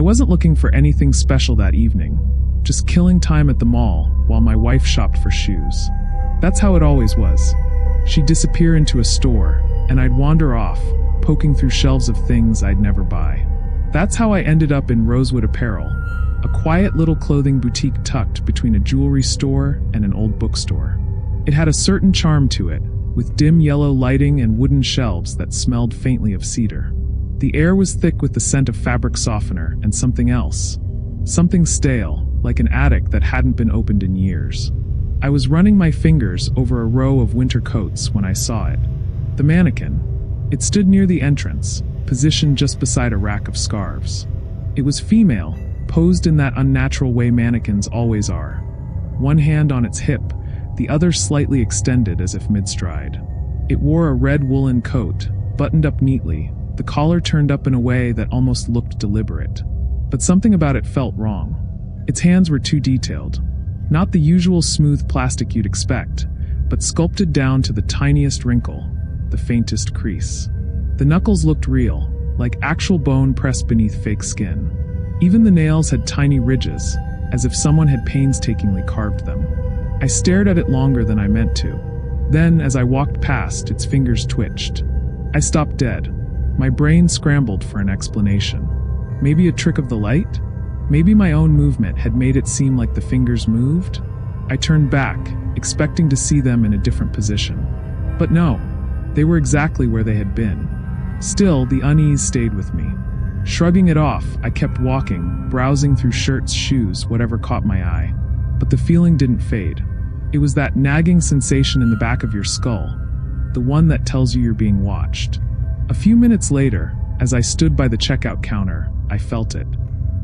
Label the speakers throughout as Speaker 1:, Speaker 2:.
Speaker 1: I wasn't looking for anything special that evening, just killing time at the mall while my wife shopped for shoes. That's how it always was. She'd disappear into a store, and I'd wander off, poking through shelves of things I'd never buy. That's how I ended up in Rosewood Apparel, a quiet little clothing boutique tucked between a jewelry store and an old bookstore. It had a certain charm to it, with dim yellow lighting and wooden shelves that smelled faintly of cedar. The air was thick with the scent of fabric softener and something else. Something stale, like an attic that hadn't been opened in years. I was running my fingers over a row of winter coats when I saw it. The mannequin. It stood near the entrance, positioned just beside a rack of scarves. It was female, posed in that unnatural way mannequins always are. One hand on its hip, the other slightly extended as if mid-stride. It wore a red woolen coat, buttoned up neatly, the collar turned up in a way that almost looked deliberate. But something about it felt wrong. Its hands were too detailed. Not the usual smooth plastic you'd expect, but sculpted down to the tiniest wrinkle, the faintest crease. The knuckles looked real, like actual bone pressed beneath fake skin. Even the nails had tiny ridges, as if someone had painstakingly carved them. I stared at it longer than I meant to. Then, as I walked past, its fingers twitched. I stopped dead. My brain scrambled for an explanation. Maybe a trick of the light? Maybe my own movement had made it seem like the fingers moved? I turned back, expecting to see them in a different position. But no, they were exactly where they had been. Still, the unease stayed with me. Shrugging it off, I kept walking, browsing through shirts, shoes, whatever caught my eye. But the feeling didn't fade. It was that nagging sensation in the back of your skull, the one that tells you you're being watched. A few minutes later, as I stood by the checkout counter, I felt it.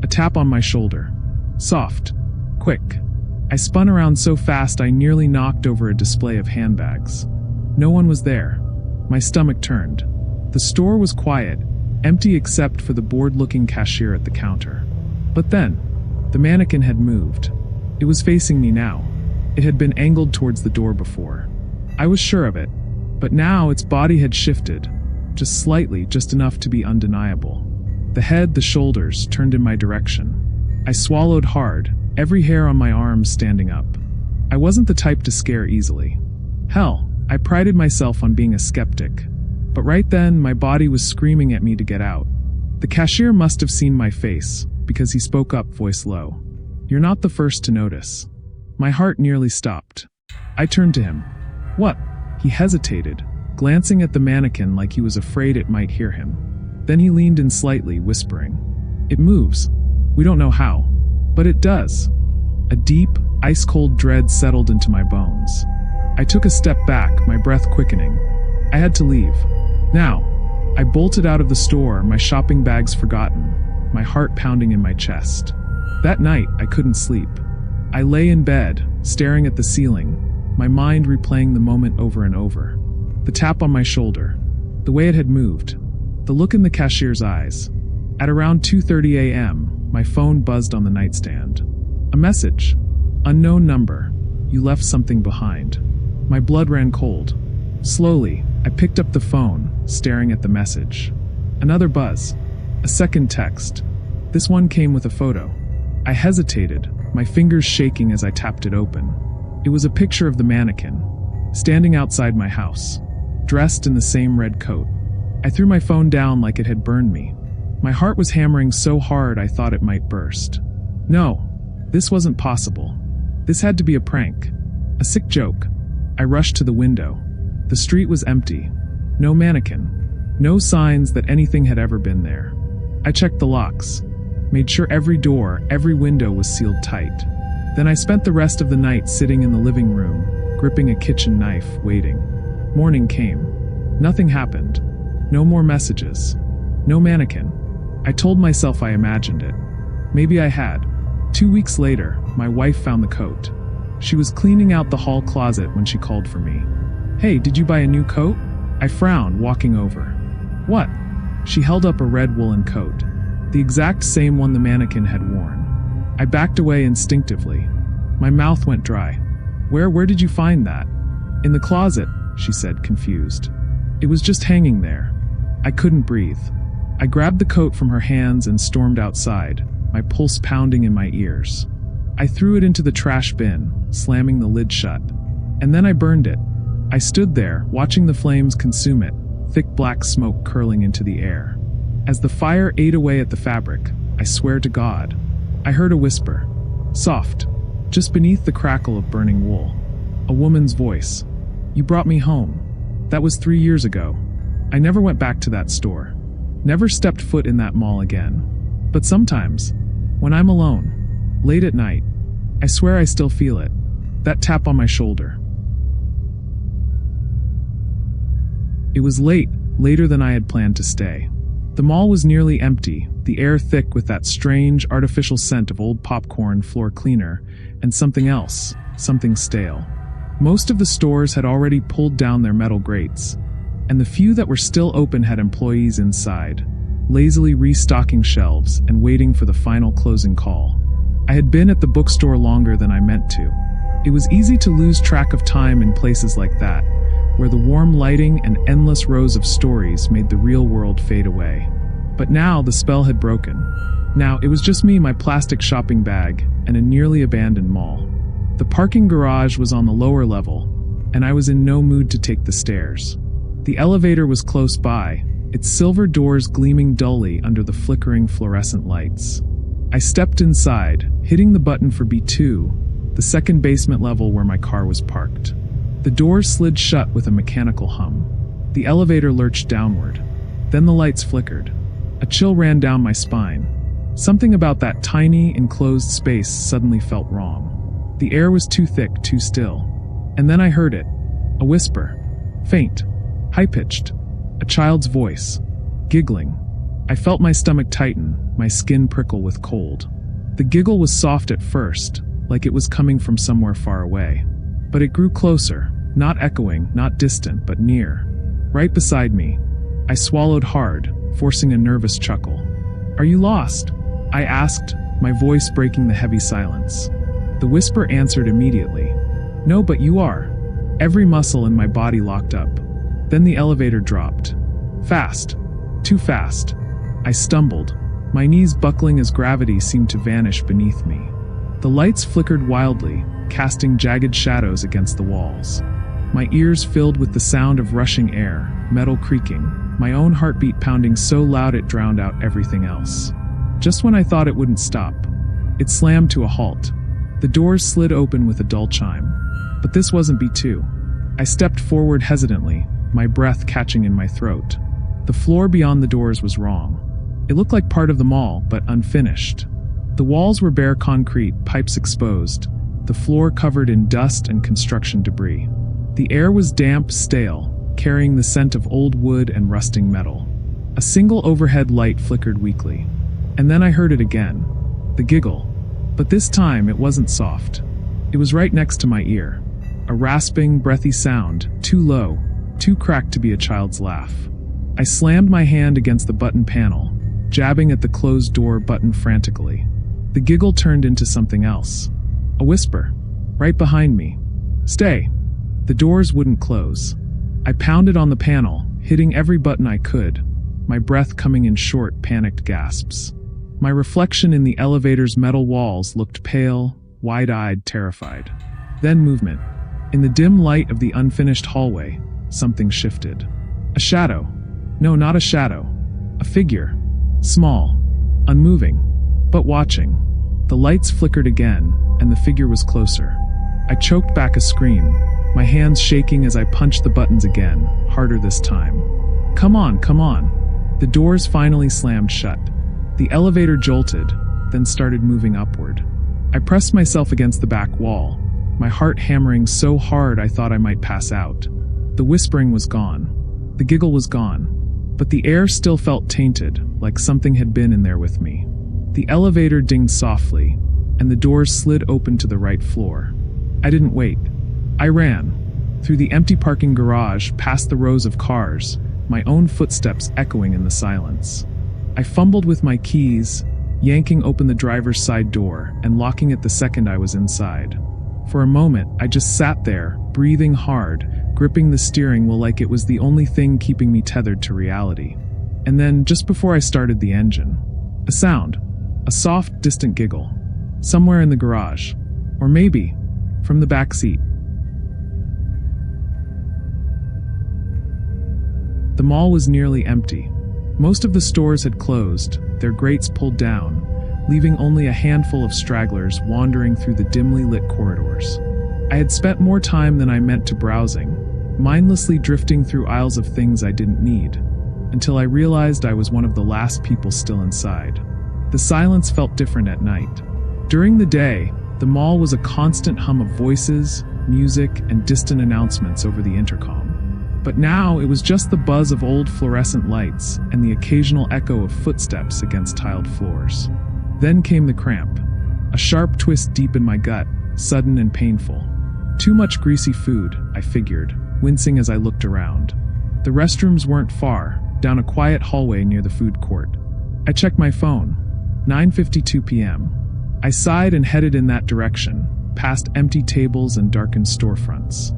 Speaker 1: A tap on my shoulder. Soft. Quick. I spun around so fast I nearly knocked over a display of handbags. No one was there. My stomach turned. The store was quiet, empty except for the bored-looking cashier at the counter. But then, the mannequin had moved. It was facing me now. It had been angled towards the door before. I was sure of it, but now its body had shifted, just slightly, just enough to be undeniable. The head, the shoulders, turned in my direction. I swallowed hard, every hair on my arms standing up. I wasn't the type to scare easily. Hell, I prided myself on being a skeptic. But right then, my body was screaming at me to get out. The cashier must have seen my face, because he spoke up, voice low. "You're not the first to notice." My heart nearly stopped. I turned to him. "What?" He hesitated, glancing at the mannequin like he was afraid it might hear him. Then he leaned in slightly, whispering, "It moves. We don't know how, but it does." A deep, ice-cold dread settled into my bones. I took a step back, my breath quickening. I had to leave. Now. I bolted out of the store, my shopping bags forgotten, my heart pounding in my chest. That night, I couldn't sleep. I lay in bed, staring at the ceiling, my mind replaying the moment over and over. The tap on my shoulder, the way it had moved, the look in the cashier's eyes. At around 2:30 a.m., my phone buzzed on the nightstand. A message. Unknown number. You left something behind. My blood ran cold. Slowly, I picked up the phone, staring at the message. Another buzz. A second text. This one came with a photo. I hesitated, my fingers shaking as I tapped it open. It was a picture of the mannequin, standing outside my house, dressed in the same red coat. I threw my phone down like it had burned me. My heart was hammering so hard I thought it might burst. No, this wasn't possible. This had to be a prank. A sick joke. I rushed to the window. The street was empty. No mannequin. No signs that anything had ever been there. I checked the locks. Made sure every door, every window was sealed tight. Then I spent the rest of the night sitting in the living room, gripping a kitchen knife, waiting. Morning came. Nothing happened. No more messages. No mannequin. I told myself I imagined it. Maybe I had. 2 weeks later, my wife found the coat. She was cleaning out the hall closet when she called for me. "Hey, did you buy a new coat?" I frowned, walking over. "What?" She held up a red woolen coat, the exact same one the mannequin had worn. I backed away instinctively. My mouth went dry. Where did you find that?" "In the closet," she said, confused. "It was just hanging there." I couldn't breathe. I grabbed the coat from her hands and stormed outside, my pulse pounding in my ears. I threw it into the trash bin, slamming the lid shut. And then I burned it. I stood there, watching the flames consume it, thick black smoke curling into the air. As the fire ate away at the fabric, I swear to God, I heard a whisper, soft, just beneath the crackle of burning wool. A woman's voice. "You brought me home. That was 3 years ago. I never went back to that store. Never stepped foot in that mall again. But sometimes, when I'm alone, late at night, I swear I still feel it. That tap on my shoulder." It was late, later than I had planned to stay. The mall was nearly empty, the air thick with that strange, artificial scent of old popcorn, floor cleaner, and something else, something stale. Most of the stores had already pulled down their metal grates, and the few that were still open had employees inside, lazily restocking shelves and waiting for the final closing call. I had been at the bookstore longer than I meant to. It was easy to lose track of time in places like that, where the warm lighting and endless rows of stories made the real world fade away. But now the spell had broken. Now it was just me, my plastic shopping bag, and a nearly abandoned mall. The parking garage was on the lower level, and I was in no mood to take the stairs. The elevator was close by, its silver doors gleaming dully under the flickering fluorescent lights. I stepped inside, hitting the button for B2, the second basement level where my car was parked. The doors slid shut with a mechanical hum. The elevator lurched downward. Then the lights flickered. A chill ran down my spine. Something about that tiny, enclosed space suddenly felt wrong. The air was too thick, too still. And then I heard it. A whisper. Faint. High-pitched. A child's voice. Giggling. I felt my stomach tighten, my skin prickle with cold. The giggle was soft at first, like it was coming from somewhere far away. But it grew closer, not echoing, not distant, but near. Right beside me. I swallowed hard, forcing a nervous chuckle. "Are you lost?" I asked, my voice breaking the heavy silence. The whisper answered immediately. "No, but you are." Every muscle in my body locked up. Then the elevator dropped. Fast. Too fast. I stumbled, my knees buckling as gravity seemed to vanish beneath me. The lights flickered wildly, casting jagged shadows against the walls. My ears filled with the sound of rushing air, metal creaking, my own heartbeat pounding so loud it drowned out everything else. Just when I thought it wouldn't stop, it slammed to a halt. The doors slid open with a dull chime. But this wasn't B2. I stepped forward hesitantly, my breath catching in my throat. The floor beyond the doors was wrong. It looked like part of the mall, but unfinished. The walls were bare concrete, pipes exposed, the floor covered in dust and construction debris. The air was damp, stale, carrying the scent of old wood and rusting metal. A single overhead light flickered weakly. And then I heard it again. The giggle. But this time it wasn't soft. It was right next to my ear. A rasping, breathy sound, too low, too cracked to be a child's laugh. I slammed my hand against the button panel, jabbing at the closed door button frantically. The giggle turned into something else. A whisper. Right behind me. "Stay." The doors wouldn't close. I pounded on the panel, hitting every button I could, my breath coming in short, panicked gasps. My reflection in the elevator's metal walls looked pale, wide-eyed, terrified. Then movement. In the dim light of the unfinished hallway, something shifted. A shadow. No, not a shadow. A figure. Small. Unmoving. But watching. The lights flickered again, and the figure was closer. I choked back a scream, my hands shaking as I punched the buttons again, harder this time. "Come on, come on." The doors finally slammed shut. The elevator jolted, then started moving upward. I pressed myself against the back wall, my heart hammering so hard I thought I might pass out. The whispering was gone. The giggle was gone. But the air still felt tainted, like something had been in there with me. The elevator dinged softly, and the doors slid open to the right floor. I didn't wait. I ran. Through the empty parking garage, past the rows of cars, my own footsteps echoing in the silence. I fumbled with my keys, yanking open the driver's side door and locking it the second I was inside. For a moment, I just sat there, breathing hard, gripping the steering wheel like it was the only thing keeping me tethered to reality. And then, just before I started the engine, a sound, a soft, distant giggle, somewhere in the garage, or maybe from the back seat. The mall was nearly empty. Most of the stores had closed, their grates pulled down, leaving only a handful of stragglers wandering through the dimly lit corridors. I had spent more time than I meant to browsing, mindlessly drifting through aisles of things I didn't need, until I realized I was one of the last people still inside. The silence felt different at night. During the day, the mall was a constant hum of voices, music, and distant announcements over the intercom. But now it was just the buzz of old fluorescent lights and the occasional echo of footsteps against tiled floors. Then came the cramp, a sharp twist deep in my gut, sudden and painful. Too much greasy food, I figured, wincing as I looked around. The restrooms weren't far, down a quiet hallway near the food court. I checked my phone. 9:52 p.m. I sighed and headed in that direction, past empty tables and darkened storefronts.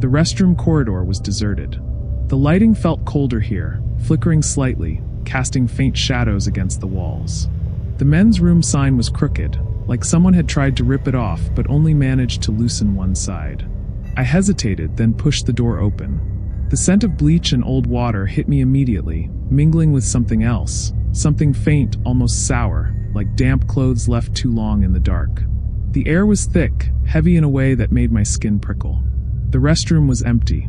Speaker 1: The restroom corridor was deserted. The lighting felt colder here, flickering slightly, casting faint shadows against the walls. The men's room sign was crooked, like someone had tried to rip it off but only managed to loosen one side. I hesitated, then pushed the door open. The scent of bleach and old water hit me immediately, mingling with something else, something faint, almost sour, like damp clothes left too long in the dark. The air was thick, heavy in a way that made my skin prickle. The restroom was empty.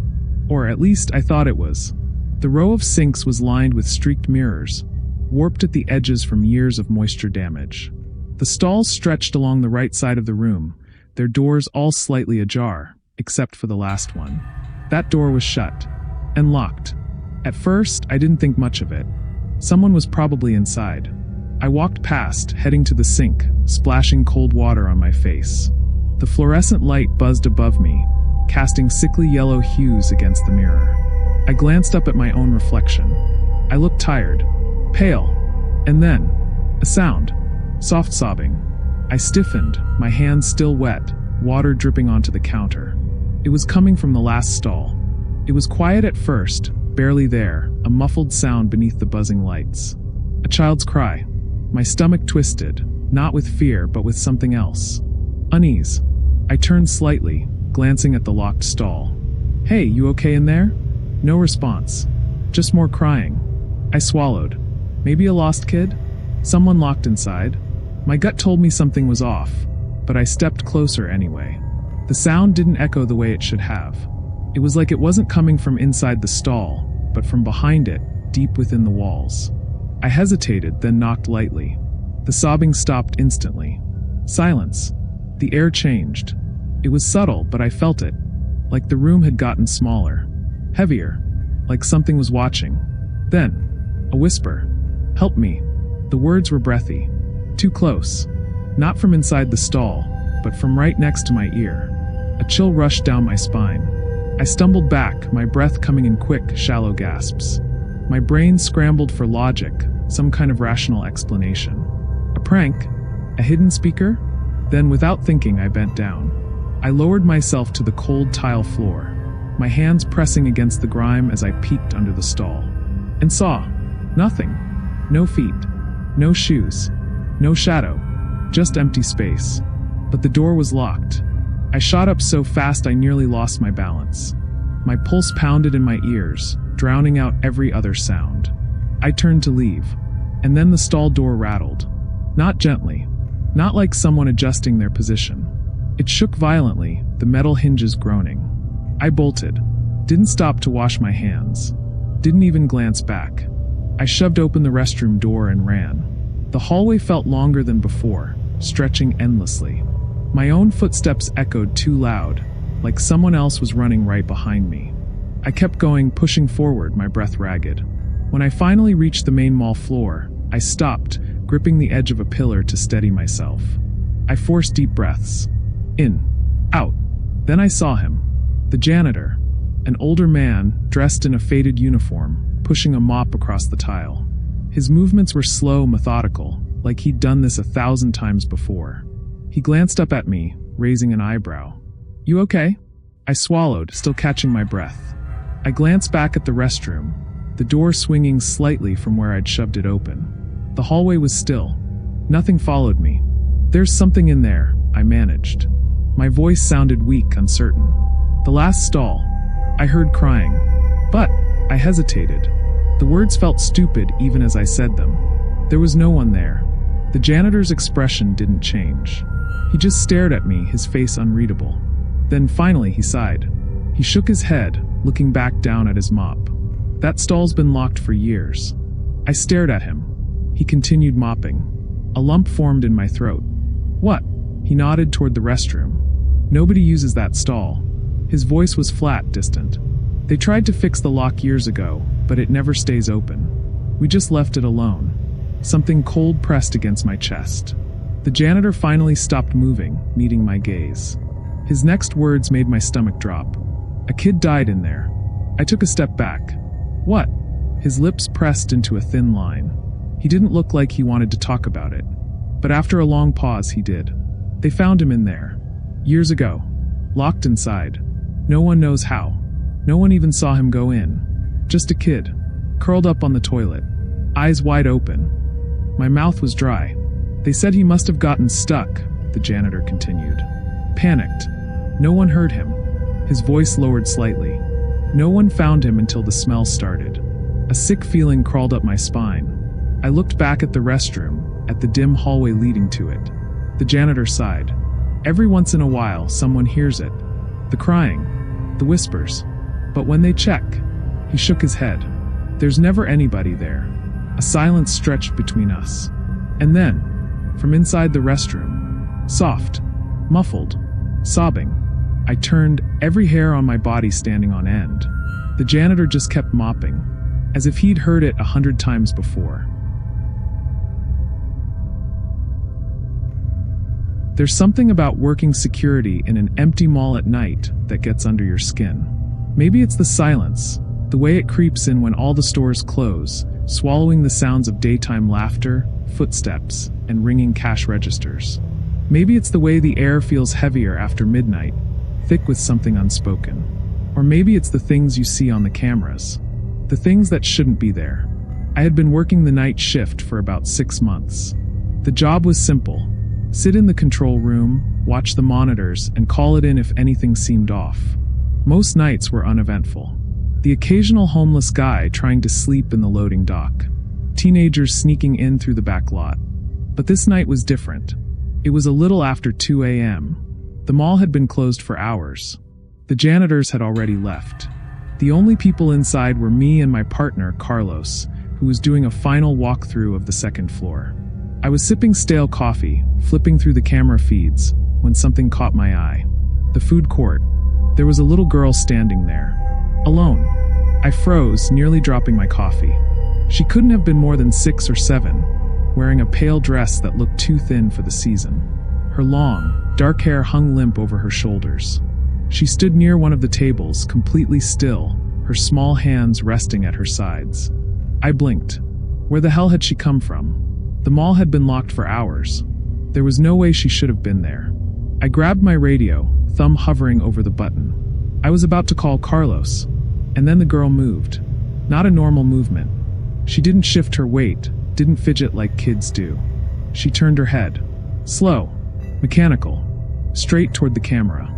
Speaker 1: Or at least I thought it was. The row of sinks was lined with streaked mirrors, warped at the edges from years of moisture damage. The stalls stretched along the right side of the room, their doors all slightly ajar, except for the last one. That door was shut. And locked. At first, I didn't think much of it. Someone was probably inside. I walked past, heading to the sink, splashing cold water on my face. The fluorescent light buzzed above me, casting sickly yellow hues against the mirror. I glanced up at my own reflection. I looked tired, pale, and then, a sound, soft sobbing. I stiffened, my hands still wet, water dripping onto the counter. It was coming from the last stall. It was quiet at first, barely there, a muffled sound beneath the buzzing lights. A child's cry. My stomach twisted, not with fear but with something else. Unease. I turned slightly, glancing at the locked stall. "Hey, you okay in there?" No response. Just more crying. I swallowed. Maybe a lost kid? Someone locked inside? My gut told me something was off, but I stepped closer anyway. The sound didn't echo the way it should have. It was like it wasn't coming from inside the stall, but from behind it, deep within the walls. I hesitated, then knocked lightly. The sobbing stopped instantly. Silence. The air changed. It was subtle, but I felt it. Like the room had gotten smaller. Heavier. Like something was watching. Then, a whisper. "Help me." The words were breathy. Too close. Not from inside the stall, but from right next to my ear. A chill rushed down my spine. I stumbled back, my breath coming in quick, shallow gasps. My brain scrambled for logic, some kind of rational explanation. A prank? A hidden speaker? Then, without thinking, I bent down. I lowered myself to the cold tile floor, my hands pressing against the grime as I peeked under the stall. And saw nothing. No feet. No shoes. No shadow. Just empty space. But the door was locked. I shot up so fast I nearly lost my balance. My pulse pounded in my ears, drowning out every other sound. I turned to leave, and then the stall door rattled. Not gently. Not like someone adjusting their position. It shook violently, the metal hinges groaning. I bolted. Didn't stop to wash my hands. Didn't even glance back. I shoved open the restroom door and ran. The hallway felt longer than before, stretching endlessly. My own footsteps echoed too loud, like someone else was running right behind me. I kept going, pushing forward, my breath ragged. When I finally reached the main mall floor, I stopped, gripping the edge of a pillar to steady myself. I forced deep breaths. In. Out. Then I saw him. The janitor. An older man, dressed in a faded uniform, pushing a mop across the tile. His movements were slow, methodical, like he'd done this 1,000 times before. He glanced up at me, raising an eyebrow. "You okay?" I swallowed, still catching my breath. I glanced back at the restroom. the door swinging slightly from where I'd shoved it open. The hallway was still. Nothing followed me. "There's something in there," I managed. My voice sounded weak, uncertain. "The last stall." I heard crying. But I hesitated. The words felt stupid even as I said them. There was no one there. The janitor's expression didn't change. He just stared at me, his face unreadable. Then finally he sighed. He shook his head, looking back down at his mop. "That stall's been locked for years." I stared at him. He continued mopping. A lump formed in my throat. "What?" He nodded toward the restroom. "Nobody uses that stall." His voice was flat, distant. "They tried to fix the lock years ago, but it never stays open. We just left it alone." Something cold pressed against my chest. The janitor finally stopped moving, meeting my gaze. His next words made my stomach drop. "A kid died in there." I took a step back. "What?" His lips pressed into a thin line. He didn't look like he wanted to talk about it. But after a long pause, he did. "They found him in there. Years ago. Locked inside. No one knows how. No one even saw him go in. Just a kid. Curled up on the toilet. Eyes wide open. My mouth was dry. They said he must have gotten stuck," the janitor continued. "Panicked. No one heard him." His voice lowered slightly. "No one found him until the smell started." A sick feeling crawled up my spine. I looked back at the restroom, at the dim hallway leading to it. The janitor sighed. "Every once in a while, someone hears it. The crying. The whispers. But when they check..." He shook his head. "There's never anybody there." A silence stretched between us. And then, from inside the restroom, soft, muffled, sobbing, I turned, every hair on my body standing on end. The janitor just kept mopping, as if he'd heard it 100 times before. There's something about working security in an empty mall at night that gets under your skin. Maybe it's the silence, the way it creeps in when all the stores close, swallowing the sounds of daytime laughter, footsteps, and ringing cash registers. Maybe it's the way the air feels heavier after midnight, thick with something unspoken. Or maybe it's the things you see on the cameras, the things that shouldn't be there. I had been working the night shift for about 6 months. The job was simple. Sit in the control room, watch the monitors, and call it in if anything seemed off. Most nights were uneventful. The occasional homeless guy trying to sleep in the loading dock. Teenagers sneaking in through the back lot. But this night was different. It was a little after 2 a.m. The mall had been closed for hours. The janitors had already left. The only people inside were me and my partner, Carlos, who was doing a final walkthrough of the second floor. I was sipping stale coffee, flipping through the camera feeds, when something caught my eye. The food court. There was a little girl standing there. Alone. I froze, nearly dropping my coffee. She couldn't have been more than 6 or 7, wearing a pale dress that looked too thin for the season. Her long, dark hair hung limp over her shoulders. She stood near one of the tables, completely still, her small hands resting at her sides. I blinked. Where the hell had she come from? The mall had been locked for hours. There was no way she should have been there. I grabbed my radio, thumb hovering over the button. I was about to call Carlos, and then the girl moved. Not a normal movement. She didn't shift her weight, didn't fidget like kids do. She turned her head. Slow, mechanical, straight toward the camera.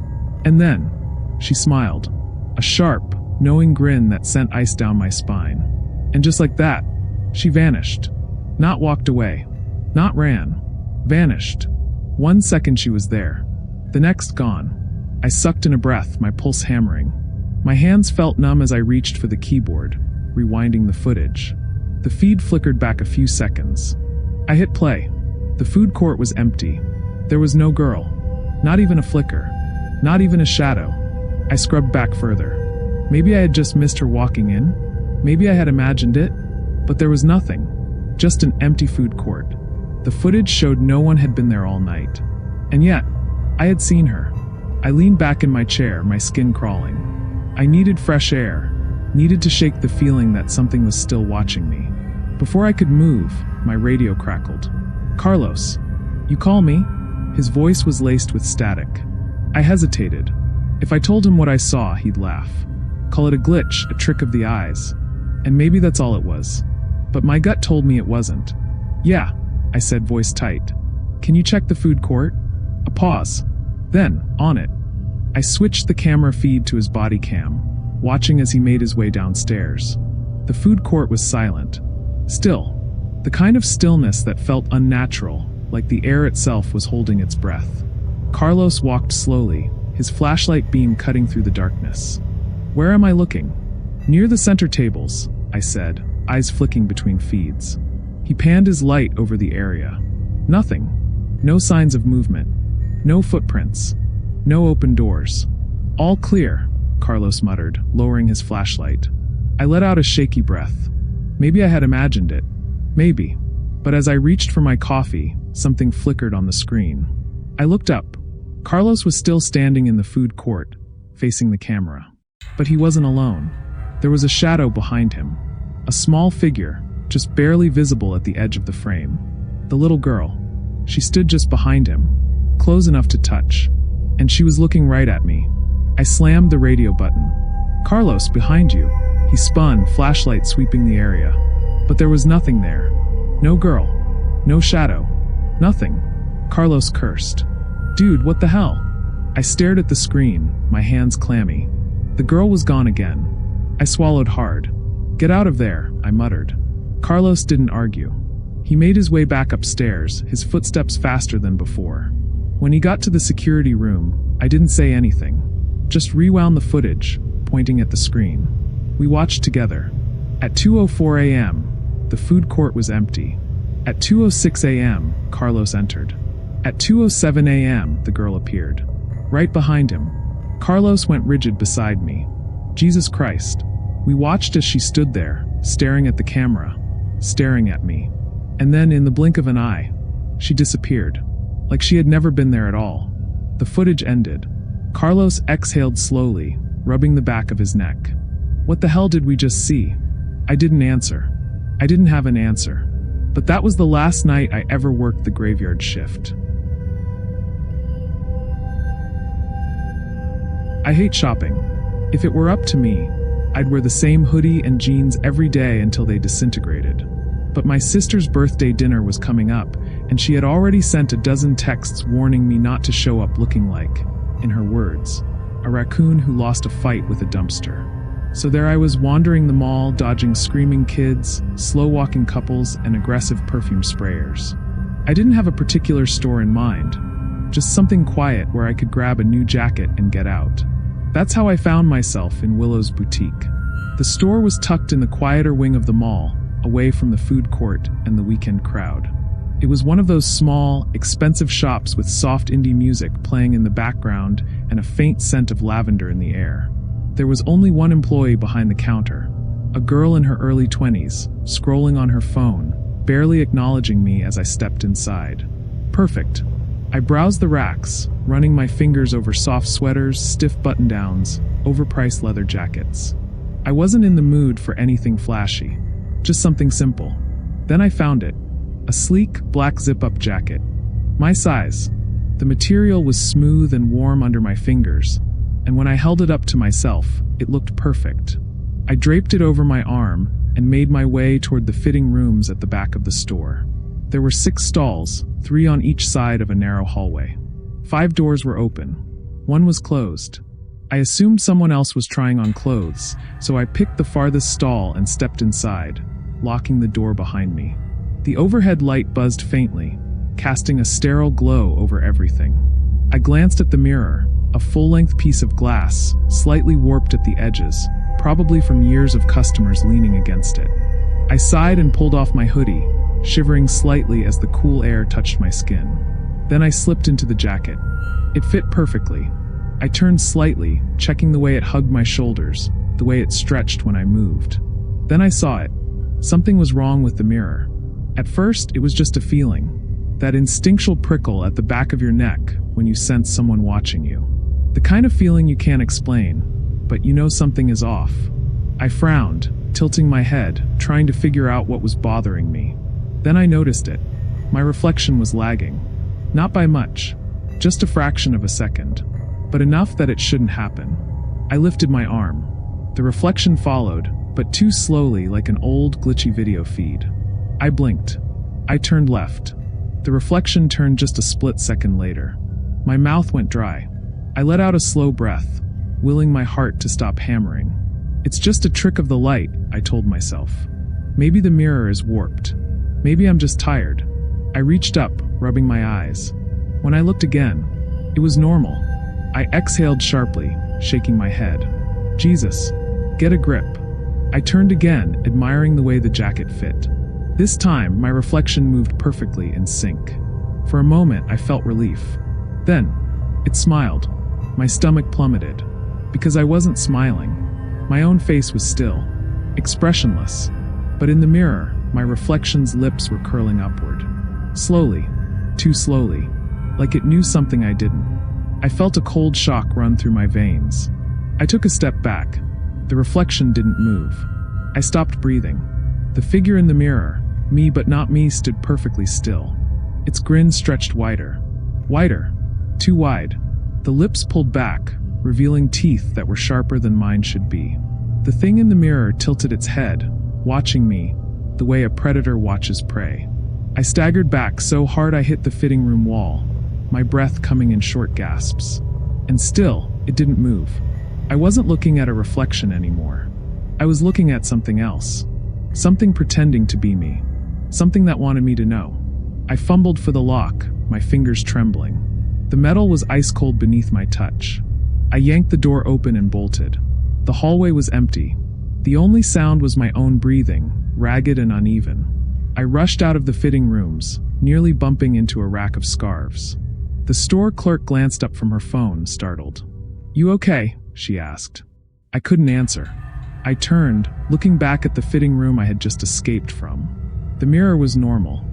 Speaker 1: And then, she smiled. A sharp, knowing grin that sent ice down my spine. And just like that, she vanished. Not walked away. Not ran. Vanished. 1 second she was there. The next gone. I sucked in a breath, my pulse hammering. My hands felt numb as I reached for the keyboard, rewinding the footage. The feed flickered back a few seconds. I hit play. The food court was empty. There was no girl. Not even a flicker. Not even a shadow. I scrubbed back further. Maybe I had just missed her walking in. Maybe I had imagined it. But there was nothing. Just an empty food court. The footage showed no one had been there all night. And yet, I had seen her. I leaned back in my chair, my skin crawling. I needed fresh air, needed to shake the feeling that something was still watching me. Before I could move, my radio crackled. "Carlos, you call me?" His voice was laced with static. I hesitated. If I told him what I saw, he'd laugh. Call it a glitch, a trick of the eyes. And maybe that's all it was. But my gut told me it wasn't. "Yeah," I said, voice tight. "Can you check the food court?" A pause. Then, on it. I switched the camera feed to his body cam, watching as he made his way downstairs. The food court was silent. Still. The kind of stillness that felt unnatural, like the air itself was holding its breath. Carlos walked slowly, his flashlight beam cutting through the darkness. "Where am I looking?" "Near the center tables," I said, eyes flicking between feeds. He panned his light over the area. Nothing. No signs of movement. No footprints. No open doors. "All clear," Carlos muttered, lowering his flashlight. I let out a shaky breath. Maybe I had imagined it. Maybe. But as I reached for my coffee, something flickered on the screen. I looked up. Carlos was still standing in the food court, facing the camera. But he wasn't alone. There was a shadow behind him. A small figure, just barely visible at the edge of the frame. The little girl. She stood just behind him, close enough to touch. And she was looking right at me. I slammed the radio button. "Carlos, behind you." He spun, flashlight sweeping the area. But there was nothing there. No girl. No shadow. Nothing. Carlos cursed. "Dude, what the hell?" I stared at the screen, my hands clammy. The girl was gone again. I swallowed hard. "Get out of there," I muttered. Carlos didn't argue. He made his way back upstairs, his footsteps faster than before. When he got to the security room, I didn't say anything. Just rewound the footage, pointing at the screen. We watched together. At 2:04 a.m., the food court was empty. At 2:06 a.m., Carlos entered. At 2:07 a.m., the girl appeared. Right behind him. Carlos went rigid beside me. Jesus Christ. We watched as she stood there, staring at the camera, staring at me. And then, in the blink of an eye, she disappeared. Like she had never been there at all. The footage ended. Carlos exhaled slowly, rubbing the back of his neck. What the hell did we just see? I didn't answer. I didn't have an answer. But that was the last night I ever worked the graveyard shift. I hate shopping. If it were up to me, I'd wear the same hoodie and jeans every day until they disintegrated. But my sister's birthday dinner was coming up, and she had already sent a dozen texts warning me not to show up looking like, in her words, a raccoon who lost a fight with a dumpster. So there I was wandering the mall, dodging screaming kids, slow-walking couples, and aggressive perfume sprayers. I didn't have a particular store in mind, just something quiet where I could grab a new jacket and get out. That's how I found myself in Willow's boutique. The store was tucked in the quieter wing of the mall, away from the food court and the weekend crowd. It was one of those small, expensive shops with soft indie music playing in the background and a faint scent of lavender in the air. There was only one employee behind the counter, a girl in her early 20s, scrolling on her phone, barely acknowledging me as I stepped inside. Perfect. I browsed the racks, running my fingers over soft sweaters, stiff button-downs, overpriced leather jackets. I wasn't in the mood for anything flashy, just something simple. Then I found it. A sleek, black zip-up jacket. My size. The material was smooth and warm under my fingers, and when I held it up to myself, it looked perfect. I draped it over my arm and made my way toward the fitting rooms at the back of the store. There were 6 stalls, 3 on each side of a narrow hallway. 5 doors were open. 1 was closed. I assumed someone else was trying on clothes, so I picked the farthest stall and stepped inside, locking the door behind me. The overhead light buzzed faintly, casting a sterile glow over everything. I glanced at the mirror, a full-length piece of glass, slightly warped at the edges, probably from years of customers leaning against it. I sighed and pulled off my hoodie, shivering slightly as the cool air touched my skin. Then I slipped into the jacket. It fit perfectly. I turned slightly, checking the way it hugged my shoulders, the way it stretched when I moved. Then I saw it. Something was wrong with the mirror. At first, it was just a feeling. That instinctual prickle at the back of your neck when you sense someone watching you. The kind of feeling you can't explain, but you know something is off. I frowned, tilting my head, trying to figure out what was bothering me. Then I noticed it. My reflection was lagging. Not by much, just a fraction of a second, but enough that it shouldn't happen. I lifted my arm. The reflection followed, but too slowly, like an old, glitchy video feed. I blinked. I turned left. The reflection turned just a split second later. My mouth went dry. I let out a slow breath, willing my heart to stop hammering. It's just a trick of the light, I told myself. Maybe the mirror is warped. Maybe I'm just tired. I reached up, rubbing my eyes. When I looked again, it was normal. I exhaled sharply, shaking my head. Jesus, get a grip. I turned again, admiring the way the jacket fit. This time, my reflection moved perfectly in sync. For a moment, I felt relief. Then, it smiled. My stomach plummeted. Because I wasn't smiling. My own face was still, expressionless. But in the mirror, my reflection's lips were curling upward. Slowly, too slowly, like it knew something I didn't. I felt a cold shock run through my veins. I took a step back. The reflection didn't move. I stopped breathing. The figure in the mirror, me but not me, stood perfectly still. Its grin stretched wider. Wider. Too wide. The lips pulled back, revealing teeth that were sharper than mine should be. The thing in the mirror tilted its head, watching me, the way a predator watches prey. I staggered back so hard I hit the fitting room wall, my breath coming in short gasps. And still, it didn't move. I wasn't looking at a reflection anymore. I was looking at something else. Something pretending to be me. Something that wanted me to know. I fumbled for the lock, my fingers trembling. The metal was ice cold beneath my touch. I yanked the door open and bolted. The hallway was empty. The only sound was my own breathing, ragged and uneven. I rushed out of the fitting rooms, nearly bumping into a rack of scarves. The store clerk glanced up from her phone, startled. "You okay?" she asked. I couldn't answer. I turned, looking back at the fitting room I had just escaped from. The mirror was normal.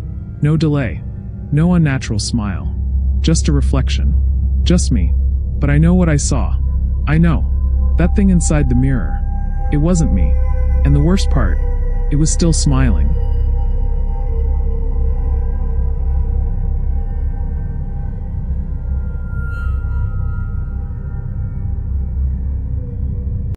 Speaker 1: No delay. No unnatural smile. Just a reflection. Just me. But I know what I saw. I know. That thing inside the mirror. It wasn't me. And the worst part, it was still smiling.